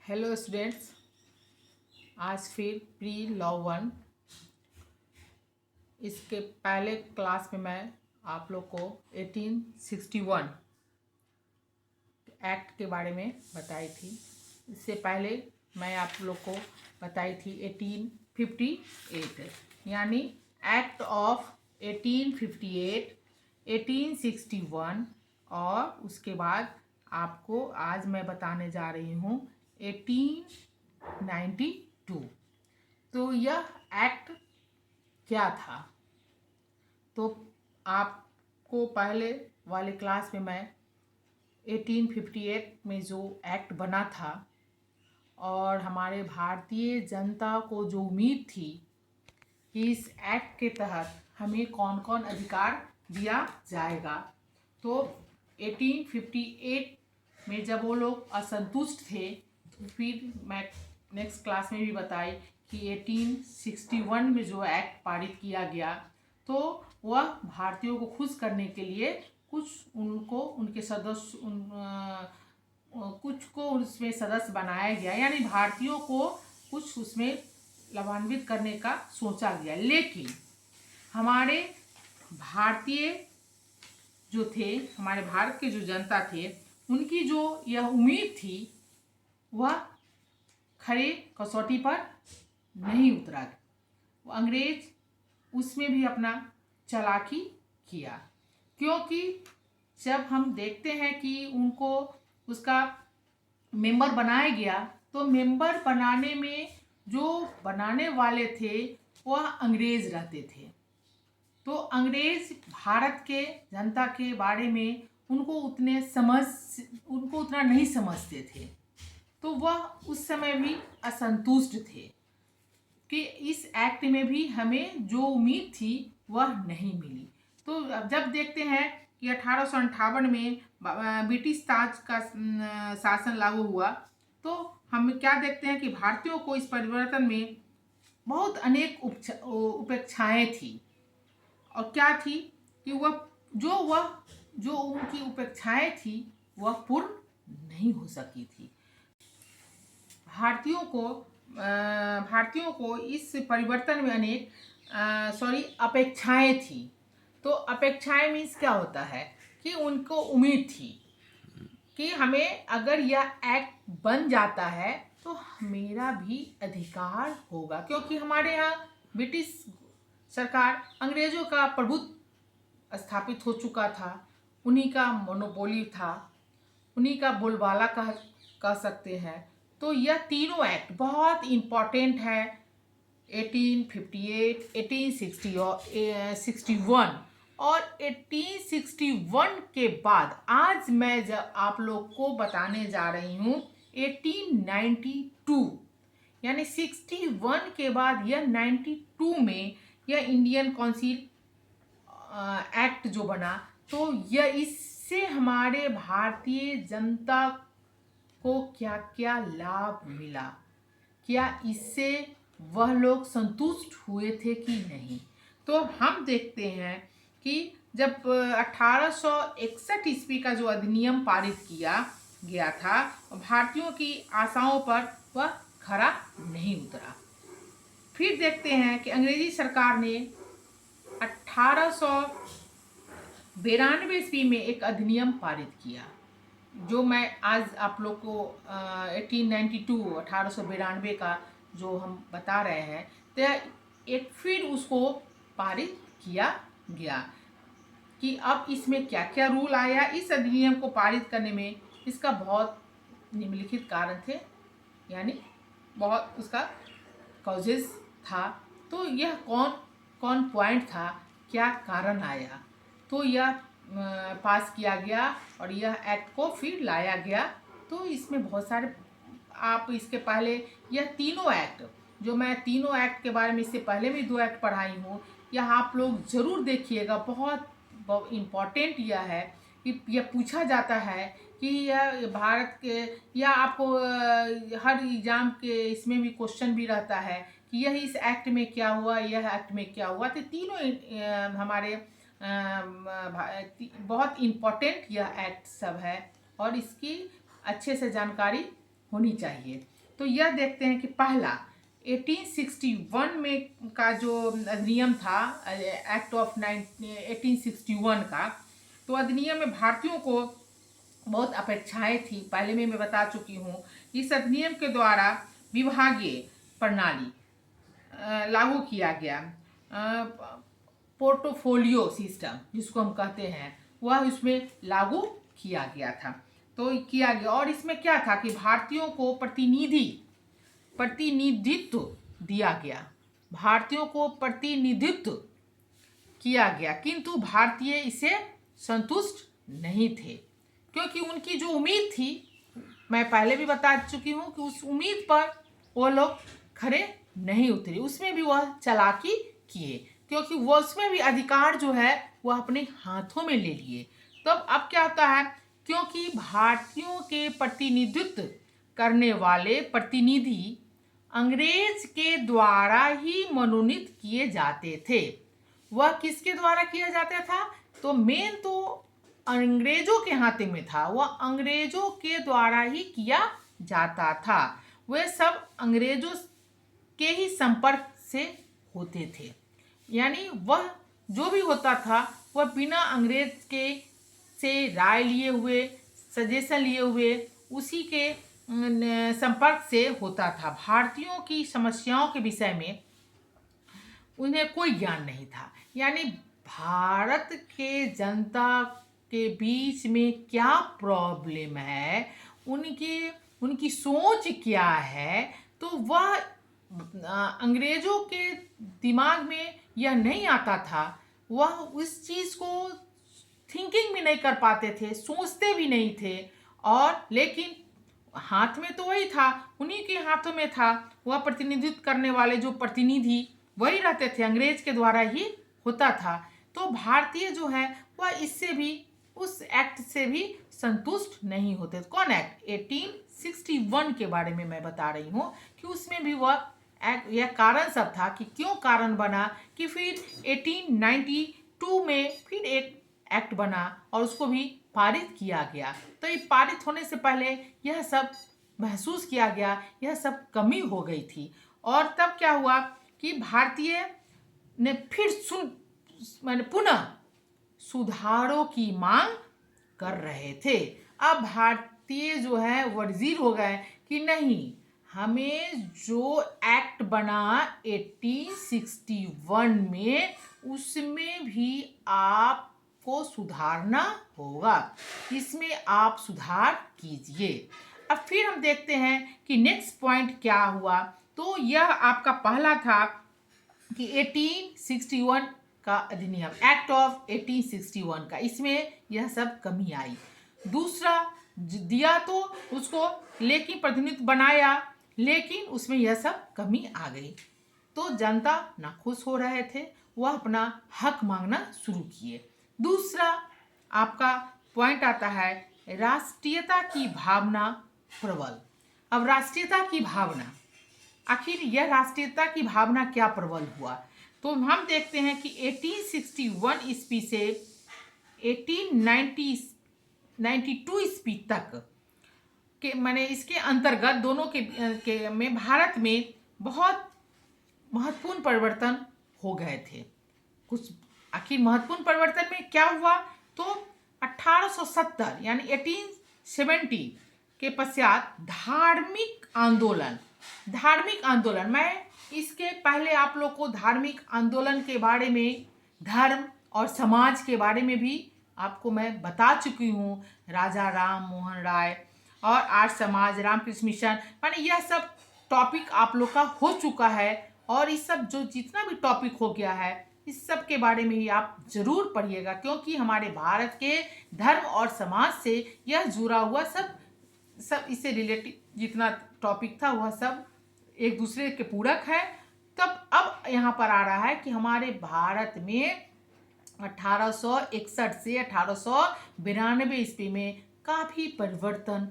Hello students, आज फिर pre law one इसके पहले क्लास में मैं आप लोग को 1861 एक्ट के बारे में बताई थी। इससे पहले मैं आप लोग को बताई थी 1858 यानी एक्ट ऑफ 1858, 1861 और उसके बाद आपको आज मैं बताने जा रही हूँ 1892। तो यह एक्ट क्या था? तो आपको पहले वाले क्लास में मैं 1858 में जो एक्ट बना था और हमारे भारतीय जनता को जो उम्मीद थी कि इस एक्ट के तहत हमें कौन कौन अधिकार दिया जाएगा, तो 1858 में जब वो लोग असंतुष्ट थे तो फिर मैं नेक्स्ट क्लास में भी बताई कि 1861 में जो एक्ट पारित किया गया तो वह भारतीयों को खुश करने के लिए कुछ उनको उनके सदस्य कुछ को उसमें सदस्य बनाया गया, यानी भारतीयों को कुछ उसमें लाभान्वित करने का सोचा गया। लेकिन हमारे भारतीय जो थे, हमारे भारत के जो जनता थे, उनकी जो यह उम्मीद थी वह खरे कसौटी पर नहीं उतरा। वो अंग्रेज उसमें भी अपना चालाकी किया, क्योंकि जब हम देखते हैं कि उनको उसका मेंबर बनाया गया तो मेंबर बनाने में जो बनाने वाले थे वह अंग्रेज रहते थे। तो अंग्रेज भारत के जनता के बारे में उनको उतना नहीं समझते थे, तो वह उस समय भी असंतुष्ट थे कि इस एक्ट में भी हमें जो उम्मीद थी वह नहीं मिली। तो अब जब देखते हैं कि 1858 में ब्रिटिश ताज का शासन लागू हुआ, तो हम क्या देखते हैं कि भारतीयों को इस परिवर्तन में बहुत अनेक उपेक्षाएं थी। और क्या थी कि वह जो उनकी उपेक्षाएं थी वह पूर्ण नहीं हो सकी थी। भारतीयों को इस परिवर्तन में अनेक अपेक्षाएं थी। तो अपेक्षाएं मीन्स क्या होता है कि उनको उम्मीद थी कि हमें अगर यह एक्ट बन जाता है तो मेरा भी अधिकार होगा, क्योंकि हमारे यहाँ ब्रिटिश सरकार, अंग्रेजों का प्रभुत्व स्थापित हो चुका था, उन्हीं का मोनोपोली था, उन्हीं का बोलबाला कह सकते हैं। तो यह तीनों एक्ट बहुत इम्पॉर्टेंट है, 1858, 1860 और 61। और 1861 के बाद आज मैं जब आप लोग को बताने जा रही हूँ 1892, यानी 61 के बाद यह 92 में यह इंडियन काउंसिल एक्ट जो बना, तो यह इससे हमारे भारतीय जनता को क्या क्या लाभ मिला, क्या इससे वह लोग संतुष्ट हुए थे कि नहीं। तो हम देखते हैं कि जब 1861 ईस्वी का जो अधिनियम पारित किया गया था, भारतीयों की आशाओं पर वह खरा नहीं उतरा। फिर देखते हैं कि अंग्रेजी सरकार ने 1892 ईस्वी में एक अधिनियम पारित किया, जो मैं आज आप लोग को 1892 का जो हम बता रहे हैं, तो एक फिर उसको पारित किया गया कि अब इसमें क्या क्या रूल आया। इस अधिनियम को पारित करने में इसका बहुत निम्नलिखित कारण थे, यानी बहुत उसका कॉजेज था। तो यह कौन कौन पॉइंट था, क्या कारण आया, तो यह पास किया गया और यह एक्ट को फिर लाया गया। तो इसमें बहुत सारे, आप इसके पहले यह तीनों एक्ट, जो मैं तीनों एक्ट के बारे में इससे पहले भी 2 एक्ट पढ़ाई हूँ, यह आप लोग ज़रूर देखिएगा। बहुत इम्पॉर्टेंट यह है कि यह पूछा जाता है कि यह भारत के, या आपको हर एग्जाम के इसमें भी क्वेश्चन भी रहता है कि यह इस एक्ट में क्या हुआ, यह एक्ट में क्या हुआ। तो तीनों हमारे बहुत इम्पोर्टेंट यह एक्ट सब है और इसकी अच्छे से जानकारी होनी चाहिए। तो यह देखते हैं कि पहला 1861 में का जो अधिनियम था, एक्ट ऑफ 1861 का, तो अधिनियम में भारतीयों को बहुत अपेक्षाएं थी। पहले में मैं बता चुकी हूँ। इस अधिनियम के द्वारा विभागीय प्रणाली लागू किया गया। पोर्टफोलियो सिस्टम जिसको हम कहते हैं, वह इसमें लागू किया गया था। तो किया गया, और इसमें क्या था कि भारतीयों को प्रतिनिधित्व दिया गया, भारतीयों को प्रतिनिधित्व किया गया, किंतु भारतीय इसे संतुष्ट नहीं थे, क्योंकि उनकी जो उम्मीद थी, मैं पहले भी बता चुकी हूँ कि उस उम्मीद पर वो लोग खरे नहीं उतरे। उसमें भी वह चालाकी किए, क्योंकि वह उसमें भी अधिकार जो है वह अपने हाथों में ले लिए। तब अब क्या होता है, क्योंकि भारतीयों के प्रतिनिधित्व करने वाले प्रतिनिधि अंग्रेज के द्वारा ही मनोनीत किए जाते थे। वह किसके द्वारा किया जाता था? तो मेन तो अंग्रेजों के हाथ में था, वह अंग्रेजों के द्वारा ही किया जाता था। वे सब अंग्रेजों के ही संपर्क से होते थे, यानी वह जो भी होता था वह बिना अंग्रेज के से राय लिए हुए, सजेशन लिए हुए, उसी के संपर्क से होता था। भारतीयों की समस्याओं के विषय में उन्हें कोई ज्ञान नहीं था, यानी भारत के जनता के बीच में क्या प्रॉब्लम है, उनकी सोच क्या है, तो वह अंग्रेजों के दिमाग में यह नहीं आता था। वह उस चीज़ को थिंकिंग भी नहीं कर पाते थे, सोचते भी नहीं थे। और लेकिन हाथ में तो वही था, उन्हीं के हाथों में था। वह प्रतिनिधित्व करने वाले जो प्रतिनिधि वही रहते थे, अंग्रेज के द्वारा ही होता था। तो भारतीय जो है वह इससे भी, उस एक्ट से भी संतुष्ट नहीं होते। कौन एक्ट? 1861 के बारे में मैं बता रही हूँ कि उसमें भी वह एक्ट, यह कारण सब था कि क्यों कारण बना कि फिर 1892 में फिर एक एक्ट बना और उसको भी पारित किया गया। तो ये पारित होने से पहले यह सब महसूस किया गया, यह सब कमी हो गई थी। और तब क्या हुआ कि भारतीय ने फिर मैंने पुनः सुधारों की मांग कर रहे थे। अब भारतीय जो है वजीर हो गए कि नहीं, हमें जो एक्ट बना 1861 में, उसमें भी आपको सुधारना होगा, इसमें आप सुधार कीजिए। अब फिर हम देखते हैं कि नेक्स्ट पॉइंट क्या हुआ। तो यह आपका पहला था कि 1861 का अधिनियम, एक्ट ऑफ 1861 का, इसमें यह सब कमी आई। दूसरा दिया तो उसको, लेकिन प्रतिनिधित्व बनाया, लेकिन उसमें यह सब कमी आ गई। तो जनता नाखुश हो रहे थे, वह अपना हक मांगना शुरू किए। दूसरा आपका पॉइंट आता है राष्ट्रीयता की भावना प्रबल। अब राष्ट्रीयता की भावना, आखिर यह राष्ट्रीयता की भावना क्या प्रबल हुआ? तो हम देखते हैं कि 1861 ईस्वी से 1892 ईस्वी तक के, माने इसके अंतर्गत दोनों के में भारत में बहुत महत्वपूर्ण परिवर्तन हो गए थे। कुछ आखिर महत्वपूर्ण परिवर्तन में क्या हुआ? तो 1870 यानी 1870 के पश्चात धार्मिक आंदोलन, मैं इसके पहले आप लोग को धार्मिक आंदोलन के बारे में, धर्म और समाज के बारे में भी आपको मैं बता चुकी हूँ। राजा राम मोहन राय और आर्य समाज, रामकृष्ण मिशन, माने यह सब टॉपिक आप लोग का हो चुका है। और इस सब जो जितना भी टॉपिक हो गया है, इस सब के बारे में ही आप जरूर पढ़िएगा, क्योंकि हमारे भारत के धर्म और समाज से यह जुड़ा हुआ सब इससे रिलेटेड जितना टॉपिक था वह सब एक दूसरे के पूरक है। तब अब यहाँ पर आ रहा है कि हमारे भारत में 1861 से 1892 ईस्वी में काफ़ी परिवर्तन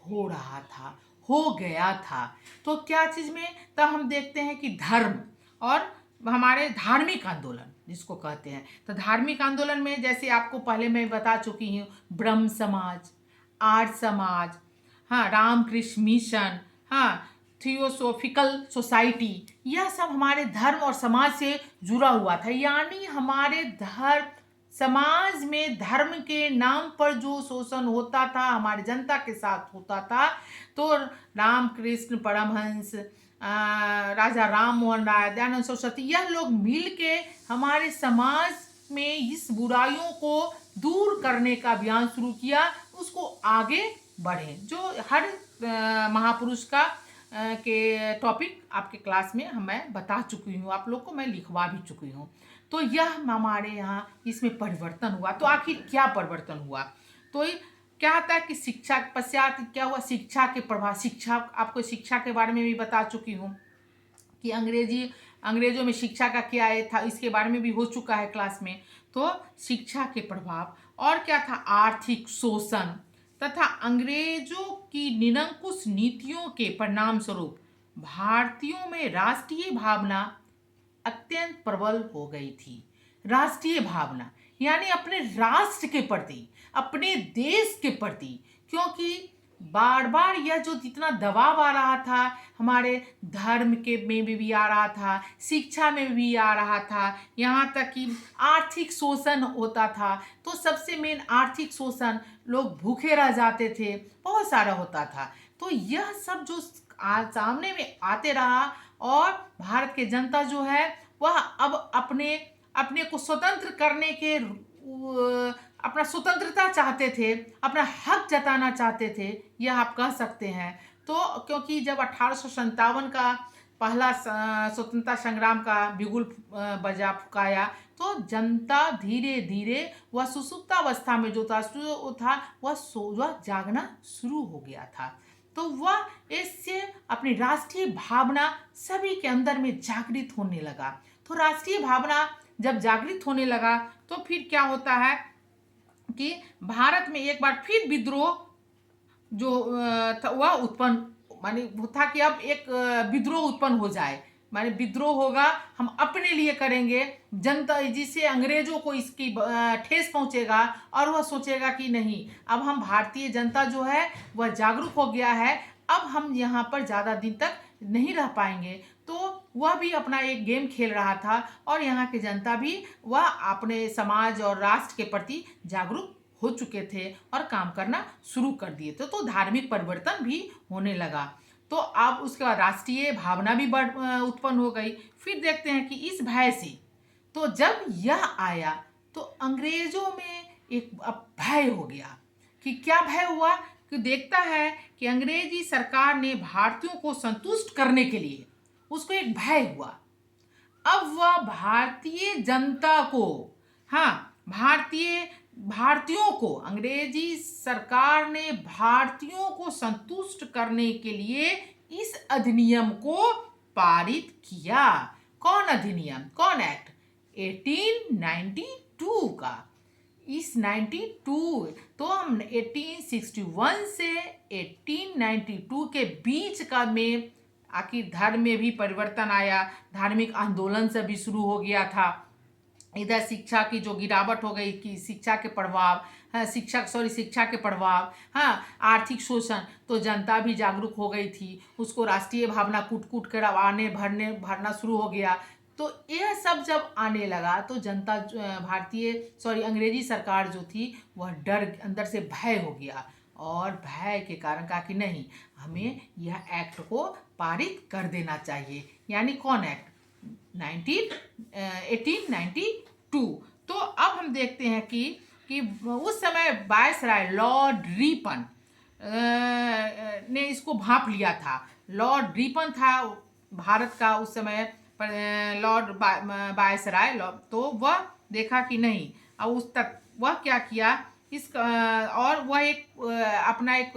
हो रहा था, हो गया था। तो क्या चीज़ में? तब हम देखते हैं कि धर्म और हमारे धार्मिक आंदोलन जिसको कहते हैं, तो धार्मिक आंदोलन में जैसे आपको पहले मैं बता चुकी हूँ, ब्रह्म समाज, आर्य समाज, हाँ, रामकृष्ण मिशन, हाँ, थियोसोफिकल सोसाइटी, यह सब हमारे धर्म और समाज से जुड़ा हुआ था। यानी हमारे धर्म समाज में धर्म के नाम पर जो शोषण होता था हमारी जनता के साथ होता था, तो रामकृष्ण परमहंस, राजा राम मोहन राय, दयानंद सरस्वती, यह लोग मिल के हमारे समाज में इस बुराइयों को दूर करने का अभियान शुरू किया, उसको आगे बढ़े। जो हर महापुरुष का के टॉपिक आपके क्लास में मैं बता चुकी हूँ, आप लोग को मैं लिखवा भी चुकी हूँ। तो यह हमारे यहाँ इसमें परिवर्तन हुआ। तो आखिर क्या परिवर्तन हुआ? तो क्या होता है कि शिक्षा पश्चात क्या हुआ, शिक्षा के प्रभाव, शिक्षा, आपको शिक्षा के बारे में भी बता चुकी हूँ कि अंग्रेजों में शिक्षा का क्या था, इसके बारे में भी हो चुका है क्लास में। तो शिक्षा के प्रभाव और क्या था, आर्थिक शोषण तथा अंग्रेजों की निरंकुश नीतियों के परिणाम स्वरूप भारतीयों में राष्ट्रीय भावना अत्यंत प्रबल हो गई थी। राष्ट्रीय भावना यानी अपने राष्ट्र के प्रति, अपने देश के प्रति, क्योंकि बार बार यह जो जितना दबाव आ रहा था हमारे धर्म के में भी आ रहा था, शिक्षा में भी आ रहा था, यहाँ तक कि आर्थिक शोषण होता था। तो सबसे मेन आर्थिक शोषण, लोग भूखे रह जाते थे, बहुत सारा होता था। तो यह सब जो सामने में आते रहा और भारत के जनता जो है वह अब अपने अपने को स्वतंत्र करने के अपना स्वतंत्रता चाहते थे, अपना हक जताना चाहते थे, यह आप कह सकते हैं। तो क्योंकि जब 1857 का पहला स्वतंत्रता संग्राम का बिगुल बजा फुकाया, तो जनता धीरे धीरे वह सुसुप्तावस्था में जो था वह जागना शुरू हो गया था। तो वह इससे अपनी राष्ट्रीय भावना सभी के अंदर में जागृत होने लगा। तो राष्ट्रीय भावना जब जागृत होने लगा तो फिर क्या होता है कि भारत में एक बार फिर विद्रोह जो वह उत्पन्न, माने था कि अब एक विद्रोह उत्पन्न हो जाए, माने विद्रोह होगा, हम अपने लिए करेंगे, जनता जिससे अंग्रेजों को इसकी ठेस पहुंचेगा और वह सोचेगा कि नहीं, अब हम भारतीय जनता जो है वह जागरूक हो गया है, अब हम यहाँ पर ज़्यादा दिन तक नहीं रह पाएंगे। तो वह भी अपना एक गेम खेल रहा था और यहाँ की जनता भी वह अपने समाज और राष्ट्र के प्रति जागरूक हो चुके थे और काम करना शुरू कर दिए थे। तो धार्मिक परिवर्तन भी होने लगा। तो अब उसके बाद राष्ट्रीय भावना भी उत्पन्न हो गई। फिर देखते हैं कि इस भय से, तो जब यह आया तो अंग्रेजों में एक अब भय हो गया। कि क्या भय हुआ कि देखता है कि अंग्रेजी सरकार ने भारतीयों को संतुष्ट करने के लिए उसको एक भय हुआ। अब वह भारतीय जनता को, हाँ, भारतीयों को, अंग्रेजी सरकार ने भारतीयों को संतुष्ट करने के लिए इस अधिनियम को पारित किया। कौन अधिनियम, कौन एक्ट? 1892 का। इस 92, तो हम 1861 से 1892 के बीच का में आखिर धर्म में भी परिवर्तन आया, धार्मिक आंदोलन से भी शुरू हो गया था। इधर शिक्षा की जो गिरावट हो गई कि शिक्षा के प्रभाव, हाँ, शिक्षा के प्रभाव, हाँ, आर्थिक शोषण, तो जनता भी जागरूक हो गई थी, उसको राष्ट्रीय भावना कूट कूट कर भरना शुरू हो गया। तो यह सब जब आने लगा तो जनता अंग्रेजी सरकार जो थी वह डर, अंदर से भय हो गया और भय के कारण कहा कि नहीं, हमें यह एक्ट को पारित कर देना चाहिए। यानी कौन एक्ट? 1892। तो अब हम देखते हैं कि उस समय वायसराय लॉर्ड रिपन ने इसको भांप लिया था। लॉर्ड रिपन था भारत का उस समय लॉर्ड वायसराय। तो वह देखा कि नहीं, अब उस तक वह क्या किया और वह एक अपना एक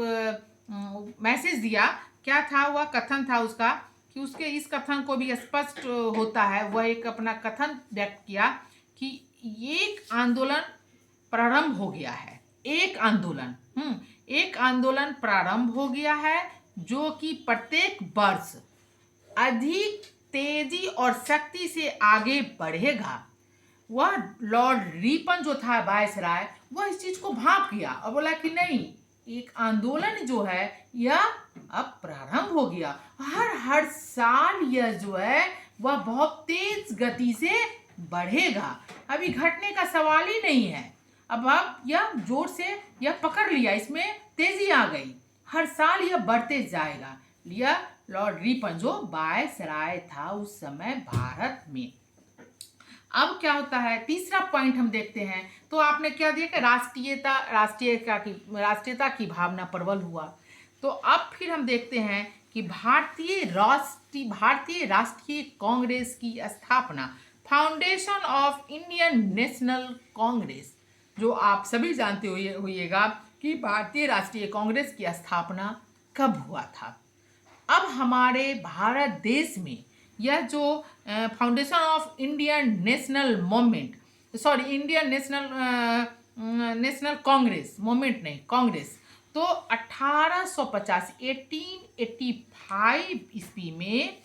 मैसेज दिया। क्या था वह कथन था उसका कि उसके इस कथन को भी स्पष्ट होता है। वह एक अपना कथन व्यक्त किया कि एक आंदोलन प्रारंभ हो गया है, एक आंदोलन प्रारंभ हो गया है जो कि प्रत्येक वर्ष अधिक तेजी और शक्ति से आगे बढ़ेगा। वह लॉर्ड रिपन जो था वायसराय, वह इस चीज को भांप गया और बोला कि नहीं, एक आंदोलन जो है यह अब प्रारंभ हो गया। हर साल यह जो है वह बहुत तेज गति से बढ़ेगा। अभी घटने का सवाल ही नहीं है। अब यह जोर से यह पकड़ लिया, इसमें तेजी आ गई। हर साल यह बढ़ते जाएगा। यह लॉर्ड रिपन जो वायसराय था उस समय भारत में। अब क्या होता है, तीसरा पॉइंट हम देखते हैं। तो आपने क्या दिया कि राष्ट्रीयता की भावना प्रबल हुआ। तो अब फिर हम देखते हैं कि भारतीय राष्ट्रीय कांग्रेस की स्थापना, foundation of Indian national Congress, जो आप सभी जानते होइएगा कि भारतीय राष्ट्रीय कांग्रेस की स्थापना कब हुआ था। अब हमारे भारत देश में यह जो foundation of Indian national national Congress movement नहीं कांग्रेस, तो 1885 ईस्वी में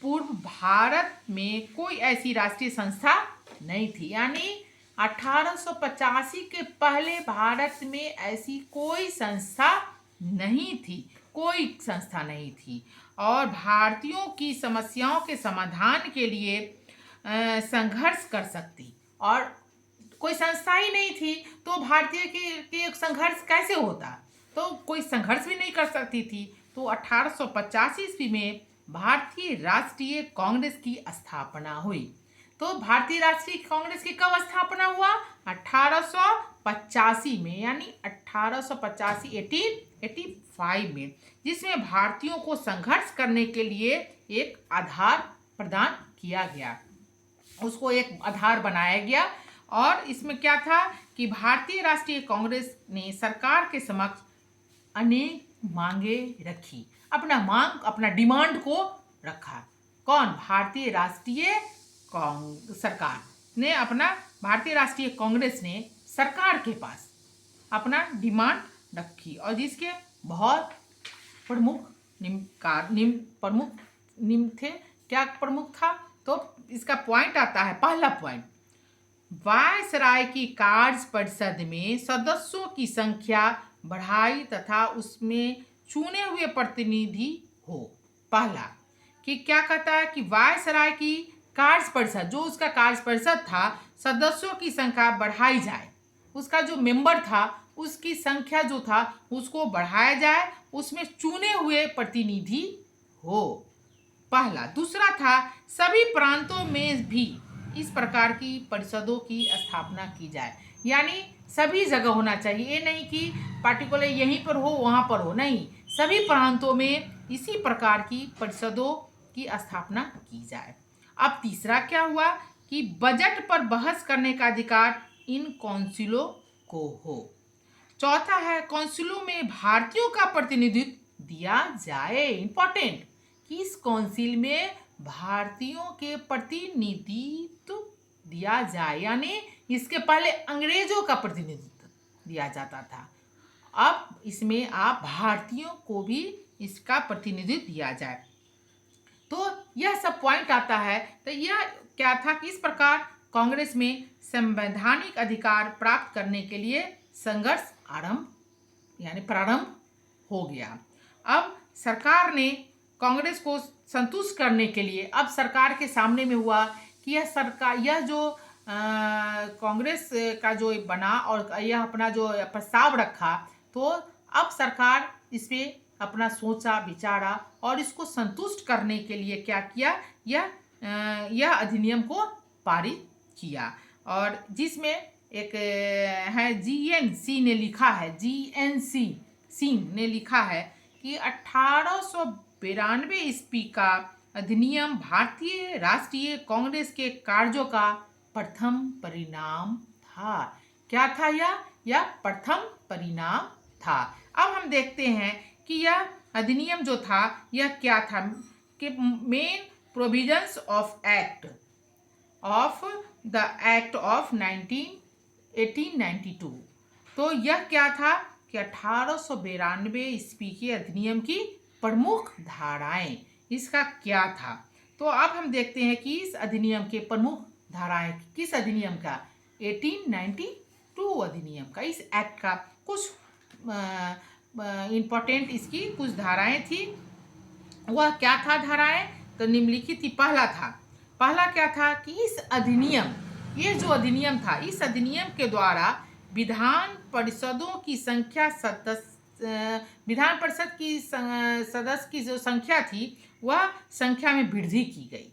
पूर्व भारत में कोई ऐसी राष्ट्रीय संस्था नहीं थी। यानी 1885 के पहले भारत में ऐसी कोई संस्था नहीं थी, कोई संस्था नहीं थी। और भारतीयों की समस्याओं के समाधान के लिए संघर्ष कर सकती, और कोई संस्था ही नहीं थी तो भारतीय के संघर्ष कैसे होता, तो कोई संघर्ष भी नहीं कर सकती थी। तो 1885 ईस्वी में भारतीय राष्ट्रीय कांग्रेस की स्थापना हुई। तो भारतीय राष्ट्रीय कांग्रेस की कब स्थापना हुआ, 1885 में, यानी 1885 में, जिसमें भारतीयों को संघर्ष करने के लिए एक आधार प्रदान किया गया, उसको एक आधार बनाया गया। और इसमें क्या था कि भारतीय राष्ट्रीय कांग्रेस ने सरकार के समक्ष अनेक मांगे रखी, अपना डिमांड को रखा। कौन, भारतीय राष्ट्रीय कांग्रेस ने सरकार के पास अपना डिमांड रखी, और जिसके बहुत प्रमुख निम्न थे। क्या प्रमुख था, तो इसका पॉइंट आता है, पहला पॉइंट, वायसराय की कार्य परिषद में सदस्यों की संख्या बढ़ाई तथा उसमें चुने हुए प्रतिनिधि हो। पहला कि क्या कहता है कि वायसराय की कार्य परिषद, जो उसका कार्य परिषद था, सदस्यों की संख्या बढ़ाई जाए, उसका जो मेंबर था उसकी संख्या जो था उसको बढ़ाया जाए, उसमें चुने हुए प्रतिनिधि हो। पहला। दूसरा था सभी प्रांतों में भी इस प्रकार की परिषदों की स्थापना की जाए, यानी सभी जगह होना चाहिए, ये नहीं कि पार्टिकुलर यहीं पर हो वहाँ पर हो, नहीं, सभी प्रांतों में इसी प्रकार की परिषदों की स्थापना की जाए। अब तीसरा क्या हुआ कि बजट पर बहस करने का अधिकार इन काउंसिलों को हो। चौथा है काउंसिलों में भारतीयों का प्रतिनिधित्व दिया जाए। इंपॉर्टेंट कि इस काउंसिल में भारतीयों के प्रतिनिधित्व दिया जाए, यानी इसके पहले अंग्रेजों का प्रतिनिधित्व दिया जाता था, अब इसमें आप भारतीयों को भी इसका प्रतिनिधित्व दिया जाए। तो यह सब पॉइंट आता है। तो यह क्या था कि इस प्रकार कांग्रेस में संवैधानिक अधिकार प्राप्त करने के लिए संघर्ष प्रारंभ हो गया। अब सरकार ने कांग्रेस को संतुष्ट करने के लिए, अब सरकार के सामने में हुआ कि यह जो कांग्रेस का जो बना और यह अपना जो प्रस्ताव रखा, तो अब सरकार इस पे अपना सोचा विचारा और इसको संतुष्ट करने के लिए क्या किया, यह अधिनियम को पारित किया। और जिसमें एक है जीएनसी ने लिखा है, सिंह ने लिखा है कि 1892 ईस्वी का अधिनियम भारतीय राष्ट्रीय कांग्रेस के कार्यों का प्रथम परिणाम था। क्या था यह प्रथम परिणाम था। अब हम देखते हैं कि यह अधिनियम जो था यह क्या था कि main provisions of act of 1892। तो यह क्या था कि 1892 ईस्वी के अधिनियम की प्रमुख धाराएं, इसका क्या था। तो अब हम देखते हैं कि इस अधिनियम के प्रमुख धाराएं, किस अधिनियम का, 1892 अधिनियम का, इस एक्ट का कुछ इम्पोर्टेंट इसकी कुछ धाराएं थी। वह क्या था धाराएं? तो निम्नलिखित थी। पहला क्या था कि इस अधिनियम, ये जो अधिनियम था, इस अधिनियम के द्वारा विधान परिषदों की संख्या विधान परिषद की सदस्य की जो संख्या थी वह संख्या में वृद्धि की गई।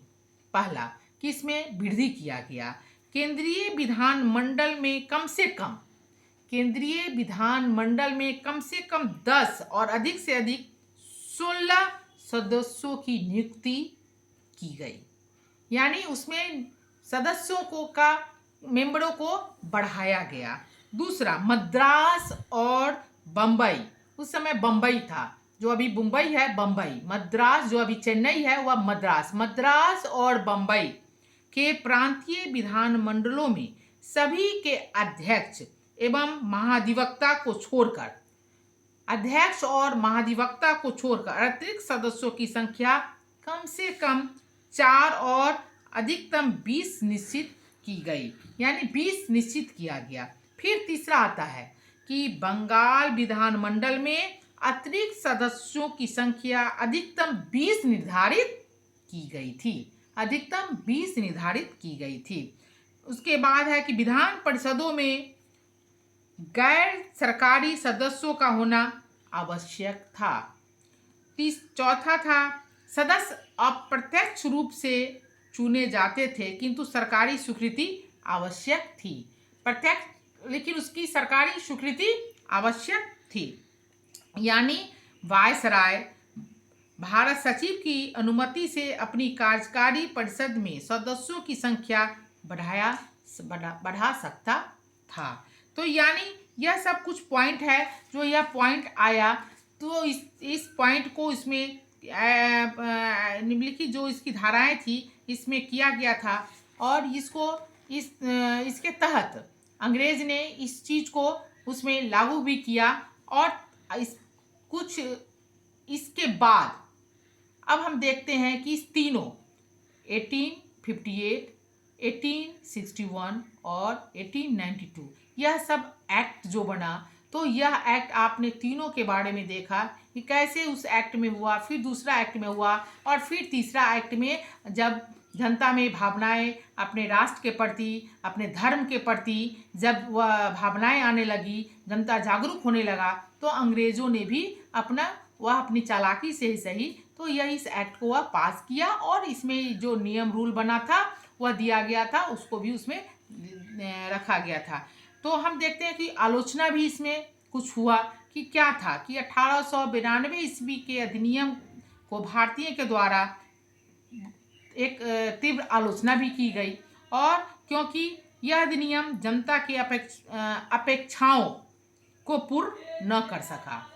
पहला कि इसमें वृद्धि किया गया। केंद्रीय विधानमंडल में कम से कम, केंद्रीय विधानमंडल में कम से कम 10 और अधिक से अधिक 16 सदस्यों की नियुक्ति की गई। यानी उसमें सदस्यों को का मेंबरों को बढ़ाया गया। दूसरा, मद्रास और बम्बई, उस समय बम्बई था, जो अभी मुंबई है बम्बई, मद्रास जो अभी चेन्नई है वह मद्रास, मद्रास और बम्बई के प्रांतीय विधानमंडलों में सभी के अध्यक्ष एवं महाधिवक्ता को छोड़कर, अध्यक्ष और महाधिवक्ता को छोड़कर अतिरिक्त सदस्यों की संख्या कम से कम 4 और अधिकतम 20 निश्चित की गई। यानी 20 निश्चित किया गया। फिर तीसरा आता है कि बंगाल विधानमंडल में अतिरिक्त सदस्यों की संख्या अधिकतम 20 निर्धारित की गई थी, अधिकतम 20 निर्धारित की गई थी। उसके बाद है कि विधान परिषदों में गैर सरकारी सदस्यों का होना आवश्यक था। चौथा था, सदस्य अप्रत्यक्ष रूप से चुने जाते थे किंतु सरकारी स्वीकृति आवश्यक थी। प्रत्यक्ष, लेकिन उसकी सरकारी स्वीकृति आवश्यक थी। यानी वायसराय भारत सचिव की अनुमति से अपनी कार्यकारी परिषद में सदस्यों की संख्या बढ़ा सकता था। तो यानी यह सब कुछ पॉइंट है जो यह पॉइंट आया। तो इस पॉइंट को इसमें निम्नलिखित जो इसकी धाराएं थी इसमें किया गया था और इसके तहत अंग्रेज ने इस चीज़ को उसमें लागू भी किया। और इसके बाद अब हम देखते हैं कि इस तीनों 1858, 1861 और 1892 यह सब एक्ट जो बना, तो यह एक्ट आपने तीनों के बारे में देखा कि कैसे उस एक्ट में हुआ, फिर दूसरा एक्ट में हुआ और फिर तीसरा एक्ट में जब जनता में भावनाएं अपने राष्ट्र के प्रति, अपने धर्म के प्रति जब वह भावनाएं आने लगी, जनता जागरूक होने लगा, तो अंग्रेज़ों ने भी अपनी चालाकी से ही सही तो यह इस एक्ट को वह पास किया और इसमें जो नियम रूल बना था वह दिया गया था, उसको भी उसमें रखा गया था। तो हम देखते हैं कि आलोचना भी इसमें कुछ हुआ कि क्या था कि 1892 ईस्वी के अधिनियम को भारतीय के द्वारा एक तीव्र आलोचना भी की गई। और क्योंकि यह अधिनियम जनता की अपेक्षाओं को पूर्ण न कर सका,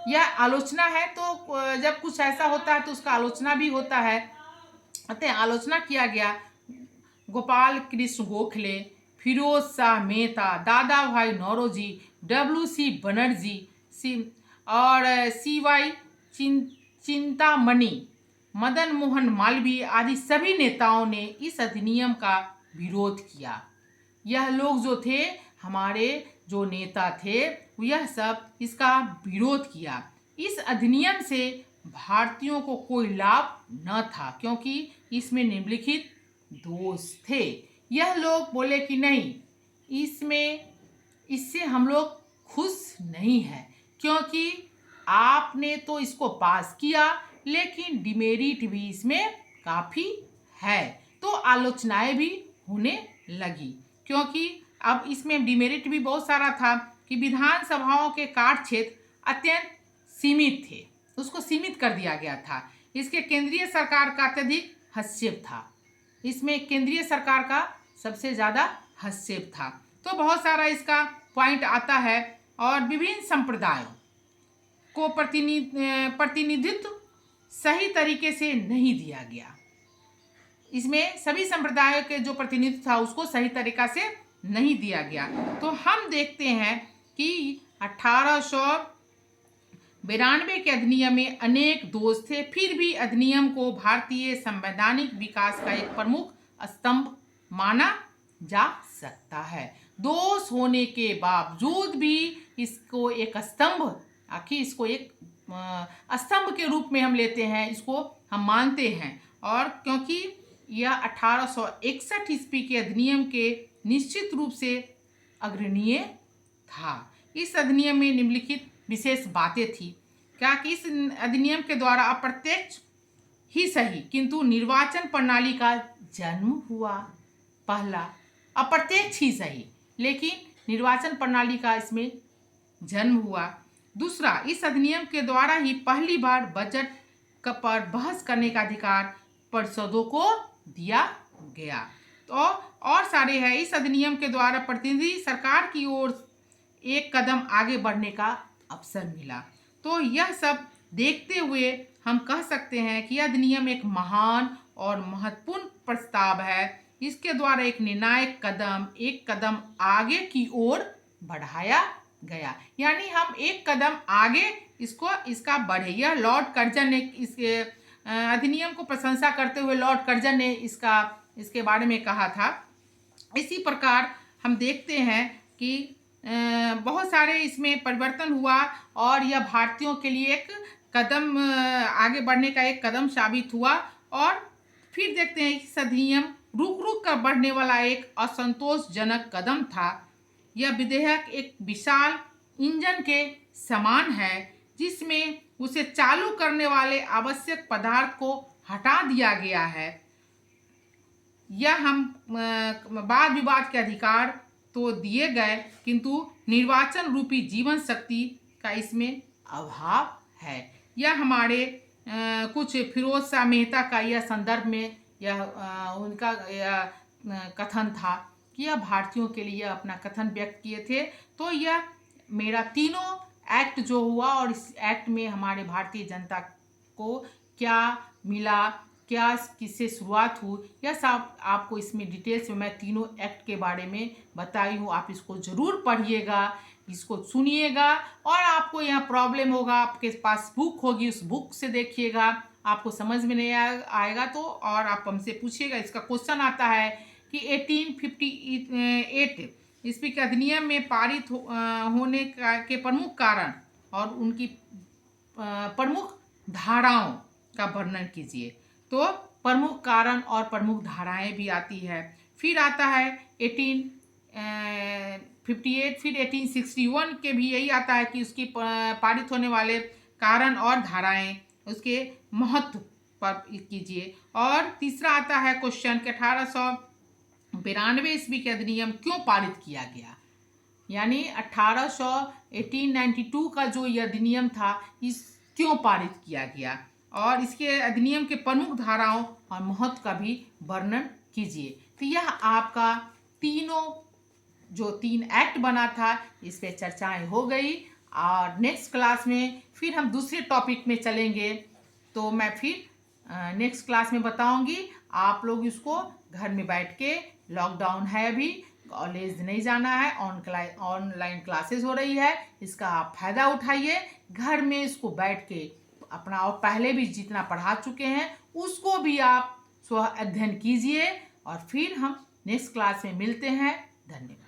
यह आलोचना है। तो जब कुछ ऐसा होता है तो उसका आलोचना भी होता है। अतः आलोचना किया गया। गोपाल कृष्ण गोखले, फिरोज शाह मेहता, दादा भाई नौरोजी, WC बनर्जी और CY चिंतामणि, मदन मोहन मालवीय आदि सभी नेताओं ने इस अधिनियम का विरोध किया। यह लोग जो थे, हमारे जो नेता थे, यह सब इसका विरोध किया। इस अधिनियम से भारतीयों को कोई लाभ न था क्योंकि इसमें निम्नलिखित दोष थे। यह लोग बोले कि नहीं, इससे हम लोग खुश नहीं हैं क्योंकि आपने तो इसको पास किया लेकिन डिमेरिट भी इसमें काफ़ी है। तो आलोचनाएं भी होने लगी क्योंकि अब इसमें डिमेरिट भी बहुत सारा था कि विधानसभाओं के कार्य क्षेत्र अत्यंत सीमित थे, उसको सीमित कर दिया गया था। इसके केंद्रीय सरकार का अत्यधिक हस्तक्षेप था, इसमें केंद्रीय सरकार का सबसे ज़्यादा हस्तक्षेप था। तो बहुत सारा इसका पॉइंट आता है और विभिन्न संप्रदायों को प्रतिनिधित्व सही तरीके से नहीं दिया गया। इसमें सभी संप्रदायों के जो प्रतिनिधित्व था उसको सही तरीका से नहीं दिया गया। तो हम देखते हैं कि 1892 के अधिनियम में अनेक दोष थे, फिर भी अधिनियम को भारतीय संवैधानिक विकास का एक प्रमुख स्तंभ माना जा सकता है। दोष होने के बावजूद भी इसको एक स्तंभ, आखिर इसको एक स्तंभ के रूप में हम लेते हैं, इसको हम मानते हैं। और क्योंकि यह 1861 ईस्वी के अधिनियम के निश्चित रूप से अग्रणीय था। इस अधिनियम में निम्नलिखित विशेष बातें थी। क्या कि इस अधिनियम के द्वारा अप्रत्यक्ष ही सही किंतु निर्वाचन प्रणाली का जन्म हुआ। पहला, अप्रत्यक्ष ही सही लेकिन निर्वाचन प्रणाली का इसमें जन्म हुआ। दूसरा, इस अधिनियम के द्वारा ही पहली बार बजट पर बहस करने का अधिकार परिषदों को दिया गया। तो और सारे हैं, इस अधिनियम के द्वारा प्रतिनिधि सरकार की ओर एक कदम आगे बढ़ने का अवसर मिला। तो यह सब देखते हुए हम कह सकते हैं कि यह अधिनियम एक महान और महत्वपूर्ण प्रस्ताव है। इसके द्वारा एक निर्णायक कदम, एक कदम आगे की ओर बढ़ाया गया, यानी हम एक कदम आगे इसका बढ़े। यह लॉर्ड कर्जन ने इसके अधिनियम को प्रशंसा करते हुए लॉर्ड कर्जन ने इसके बारे में कहा था। इसी प्रकार हम देखते हैं कि बहुत सारे इसमें परिवर्तन हुआ और यह भारतीयों के लिए एक कदम आगे बढ़ने का एक कदम साबित हुआ। और फिर देखते हैं कि अधिनियम रुक कर बढ़ने वाला एक असंतोषजनक कदम था। यह विधेयक एक विशाल इंजन के समान है जिसमें उसे चालू करने वाले आवश्यक पदार्थ को हटा दिया गया है। यह हम वाद विवाद के अधिकार तो दिए गए किंतु निर्वाचन रूपी जीवन शक्ति का इसमें अभाव है। यह हमारे कुछ फिरोज शाह मेहता का यह संदर्भ में यह उनका यह कथन था कि यह भारतीयों के लिए अपना कथन व्यक्त किए थे। तो यह मेरा तीनों एक्ट जो हुआ और इस एक्ट में हमारे भारतीय जनता को क्या मिला, क्या किससे शुरुआत हुई, यह सब आपको इसमें डिटेल्स में मैं तीनों एक्ट के बारे में बताई हूँ। आप इसको ज़रूर पढ़िएगा, इसको सुनिएगा और आपको यहाँ प्रॉब्लम होगा, आपके पास बुक होगी, उस बुक से देखिएगा, आपको समझ में नहीं आएगा तो और आप हमसे पूछिएगा। इसका क्वेश्चन आता है कि 1858 ईस्वी के अधिनियम में पारित होने के प्रमुख कारण और उनकी प्रमुख धाराओं का वर्णन कीजिए। तो प्रमुख कारण और प्रमुख धाराएं भी आती है। फिर आता है 1858, फिर 1861 के भी यही आता है कि उसकी पारित होने वाले कारण और धाराएं, उसके महत्व पर कीजिए। और तीसरा आता है क्वेश्चन कि 1892 ईस्वी के अधिनियम क्यों पारित किया गया, यानी 1892 का जो यह अधिनियम था इस क्यों पारित किया गया और इसके अधिनियम के प्रमुख धाराओं और महत्व का भी वर्णन कीजिए। तो यह आपका तीनों जो 3 एक्ट बना था इस पे चर्चाएं हो गई और नेक्स्ट क्लास में फिर हम दूसरे टॉपिक में चलेंगे। तो मैं फिर नेक्स्ट क्लास में बताऊंगी। आप लोग इसको घर में बैठ के, लॉकडाउन है अभी, कॉलेज नहीं जाना है, ऑनलाइन क्लासेस हो रही है, इसका आप फायदा उठाइए। घर में इसको बैठ के अपना और पहले भी जितना पढ़ा चुके हैं उसको भी आप स्व अध्ययन कीजिए और फिर हम नेक्स्ट क्लास में मिलते हैं। धन्यवाद।